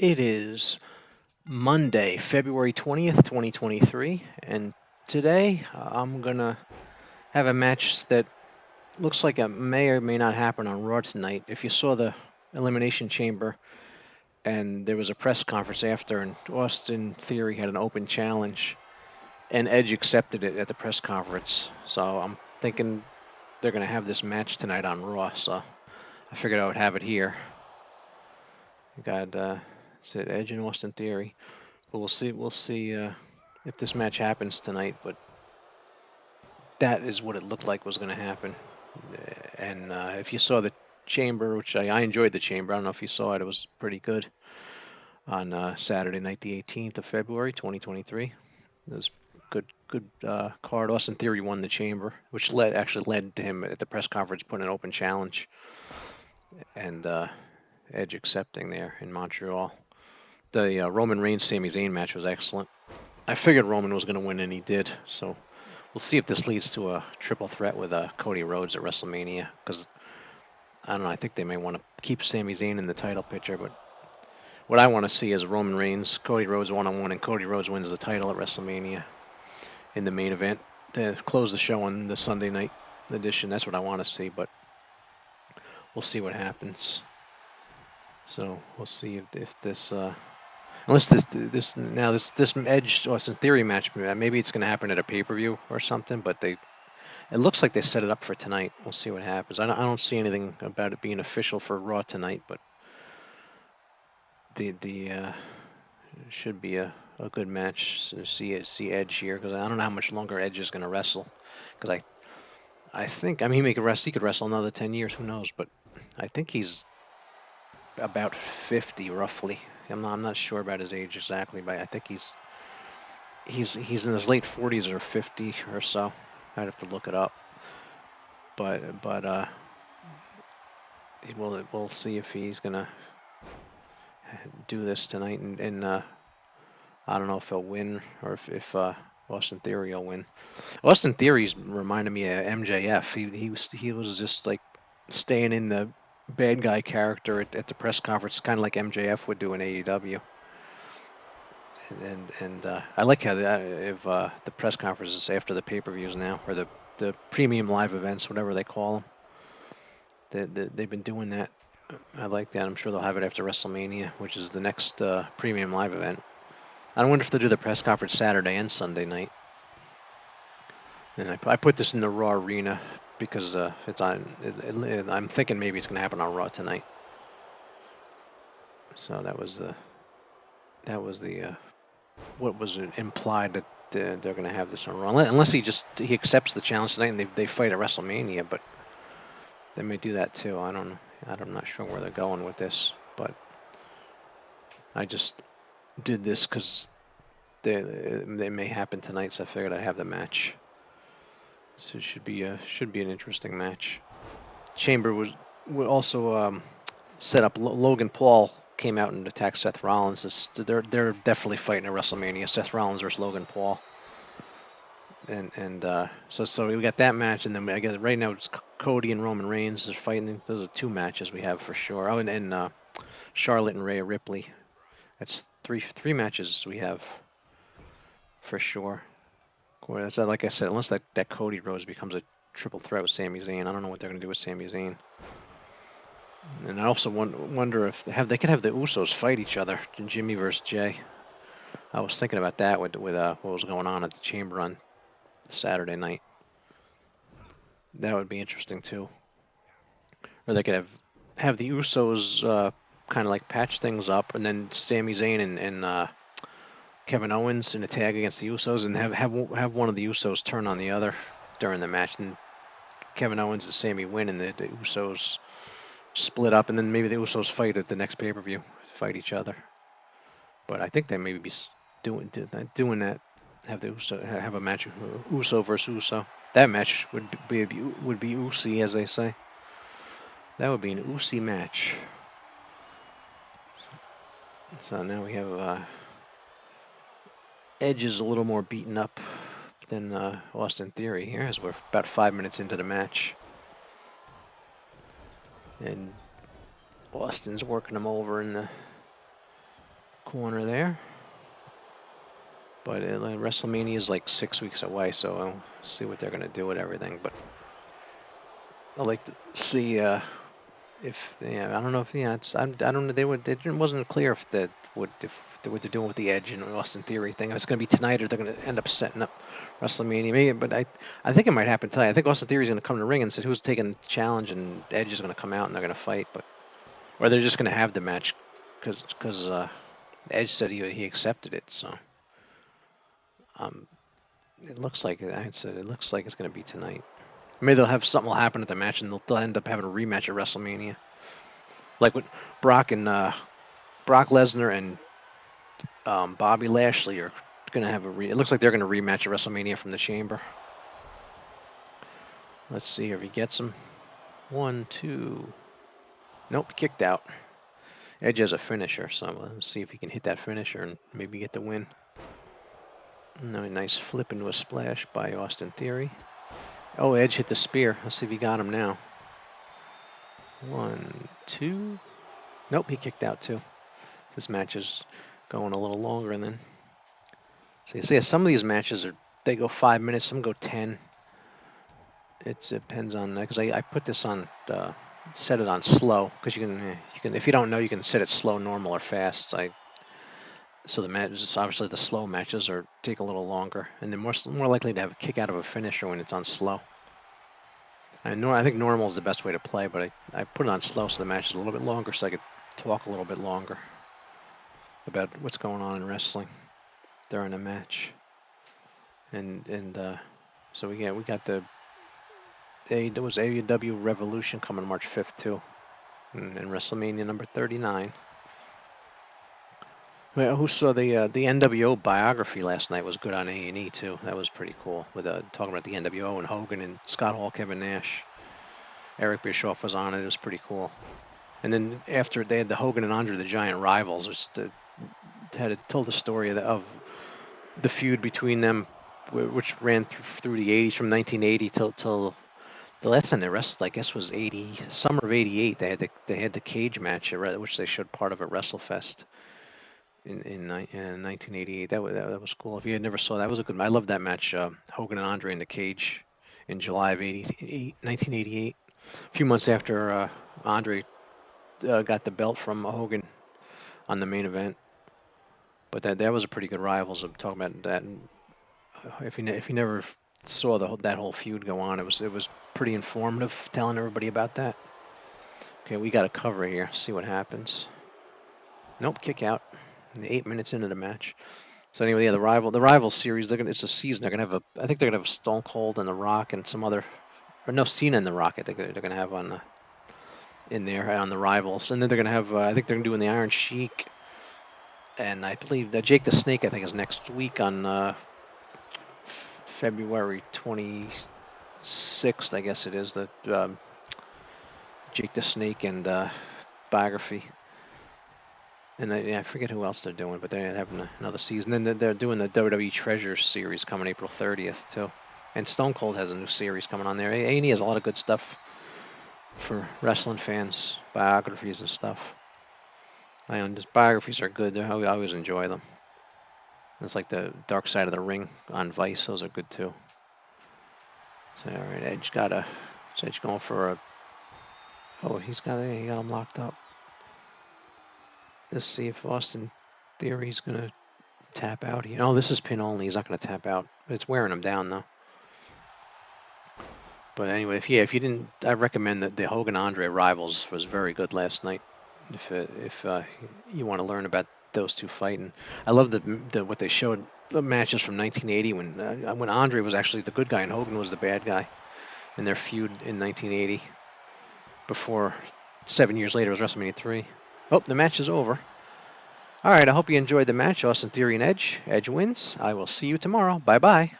It is Monday, February 20th, 2023, and today I'm going to have a match that looks like it may or may not happen on Raw tonight. If you saw the Elimination Chamber and there was a press conference after, and Austin Theory had an open challenge, and Edge accepted it at the press conference. So I'm thinking they're going to have this match tonight on Raw, so I figured I would have it here. You got Edge and Austin Theory. But we'll see if this match happens tonight. But that is what it looked like was going to happen. And if you saw the chamber, which I enjoyed the chamber, I don't know if you saw it. It was pretty good on Saturday night, the 18th of February, 2023. It was good card. Austin Theory won the chamber, which actually led to him at the press conference putting an open challenge, and Edge accepting there in Montreal. The Roman Reigns Sami Zayn match was excellent. I figured Roman was going to win, and he did. So we'll see if this leads to a triple threat with Cody Rhodes at WrestleMania. Because I don't know, I think they may want to keep Sami Zayn in the title picture. But what I want to see is Roman Reigns, Cody Rhodes one-on-one, and Cody Rhodes wins the title at WrestleMania in the main event to close the show on the Sunday night edition. That's what I want to see. But we'll see what happens. So we'll see if this. Unless this Edge Austin Theory match, maybe it's going to happen at a pay-per-view or something. But it looks like they set it up for tonight. We'll see what happens. I don't see anything about it being official for Raw tonight, but the should be a good match to see Edge here, because I don't know how much longer Edge is going to wrestle. Because I think, I mean, he could wrestle another 10 years. Who knows? But I think he's about 50 roughly. I'm not sure about his age exactly, but I think he's in his late 40s or 50 or so. I'd have to look it up. But we'll see if he's gonna do this tonight, and I don't know if he'll win or if Austin Theory will win. Austin Theory's reminded me of MJF. He was just like staying in the bad guy character at the press conference, kind of like MJF would do in AEW. And I like how the press conferences after the pay-per-views now, or the premium live events, whatever they call them. They've been doing that. I like that. I'm sure they'll have it after WrestleMania, which is the next premium live event. I wonder if they'll do the press conference Saturday and Sunday night. And I put this in the Raw arena because it's on. I'm thinking maybe it's going to happen on Raw tonight. So that was the what was implied that they're going to have this on Raw, unless he accepts the challenge tonight and they fight at WrestleMania. But they may do that too. I don't know. I'm not sure where they're going with this, but I just did this because they may happen tonight, so I figured I'd have the match. So it should be an interesting match. Chamber was also set up. Logan Paul came out and attacked Seth Rollins. They're definitely fighting at WrestleMania. Seth Rollins versus Logan Paul. And so we got that match, and then I guess right now it's Cody and Roman Reigns are fighting. Those are two matches we have for sure. Oh, and Charlotte and Rhea Ripley. That's three matches we have for sure. So like I said, unless that Cody Rhodes becomes a triple threat with Sami Zayn, I don't know what they're going to do with Sami Zayn. And I also wonder if they could have the Usos fight each other, Jimmy versus Jay. I was thinking about that with what was going on at the Chamber on Saturday night. That would be interesting too. Or they could have the Usos kind of like patch things up, and then Sami Zayn and Kevin Owens in a tag against the Usos, and have one of the Usos turn on the other during the match, and Kevin Owens and Sami win, and the Usos split up, and then maybe the Usos fight at the next pay-per-view, fight each other. But I think they may be doing that. Have a match Uso versus Uso. That match would be Usi, as they say. That would be an Usi match. So now we have Edge is a little more beaten up than Austin Theory here, as we're about 5 minutes into the match. And Austin's working him over in corner there. But WrestleMania is like 6 weeks away, so I'll see what they're going to do with everything. But I'd like to see if I don't know if I don't know it wasn't clear if what they're doing with the Edge and Austin Theory thing. If it's going to be tonight or they're going to end up setting up WrestleMania. Maybe, but I think it might happen tonight. I think Austin Theory is going to come to the ring and say who's taking the challenge, and Edge is going to come out and they're going to fight. But or they're just going to have the match because Edge said he accepted it. So it looks like it looks like it's going to be tonight. Maybe they'll have something will happen at the match, and they'll end up having a rematch at WrestleMania, like with Brock Lesnar and Bobby Lashley are going to have it looks like they're going to rematch at WrestleMania from the Chamber. Let's see if he gets him. 1, 2. Nope, kicked out. Edge has a finisher, so let's see if he can hit that finisher and maybe get the win. No, nice flip into a splash by Austin Theory. Oh, Edge hit the spear. Let's see if he got him now. 1, 2. Nope, he kicked out too. This match is going a little longer than. See, some of these matches they go 5 minutes, some go 10. It depends on because I put this on set it on slow because you can if you don't know you can set it slow, normal, or fast. So the matches, obviously the slow matches take a little longer, and they're more likely to have a kick out of a finisher when it's on slow. I think normal is the best way to play, but I put it on slow so the match is a little bit longer, so I could talk a little bit longer about what's going on in wrestling during the match. And so we got there was AEW Revolution coming March 5th too, and WrestleMania number 39. Well, who saw the NWO biography last night was good on A&E too. That was pretty cool with talking about the NWO and Hogan and Scott Hall, Kevin Nash. Eric Bischoff was on it. It was pretty cool. And then after they had the Hogan and Andre the Giant rivals, which told the story of the feud between them, which ran through the 80s from 1980 till the last time they wrestled, I guess, was summer of '88. They had the cage match, which they showed part of at WrestleFest. In 1988, that was cool. If you had never saw that, was a good. I loved that match. Hogan and Andre in the cage in July of 1988. A few months after Andre got the belt from Hogan on the main event. But that was a pretty good rivals. I'm talking about that. And if you never saw that whole feud go on, it was pretty informative. Telling everybody about that. Okay, we got a cover here. See what happens. Nope, kick out. 8 minutes into the match. So anyway, yeah, the rival series. It's a season. I think they're gonna have Stone Cold and The Rock and some other, or no, Cena and The Rock. I think they're gonna have in there on the rivals, and then they're gonna have. I think they're gonna do in the Iron Sheik, and I believe that Jake the Snake. I think is next week on February 26th. I guess it is the Jake the Snake and biography. And I forget who else they're doing, but they're having another season. And then they're doing the WWE Treasure series coming April 30th, too. And Stone Cold has a new series coming on there. A&E has a lot of good stuff for wrestling fans, biographies and stuff. His biographies are good. I always enjoy them. It's like the Dark Side of the Ring on Vice. Those are good, too. So, all right, Edge going for a... Oh, he got him locked up. Let's see if Austin Theory's going to tap out here. Oh, this is pin only. He's not going to tap out. It's wearing him down, though. But anyway, if you didn't, I recommend that the Hogan Andre Rivals was very good last night. If you want to learn about those two fighting, I love what they showed the matches from 1980 when Andre was actually the good guy and Hogan was the bad guy in their feud in 1980. Before 7 years later was WrestleMania 3. Oh, the match is over. All right, I hope you enjoyed the match. Austin Theory and Edge. Edge wins. I will see you tomorrow. Bye-bye.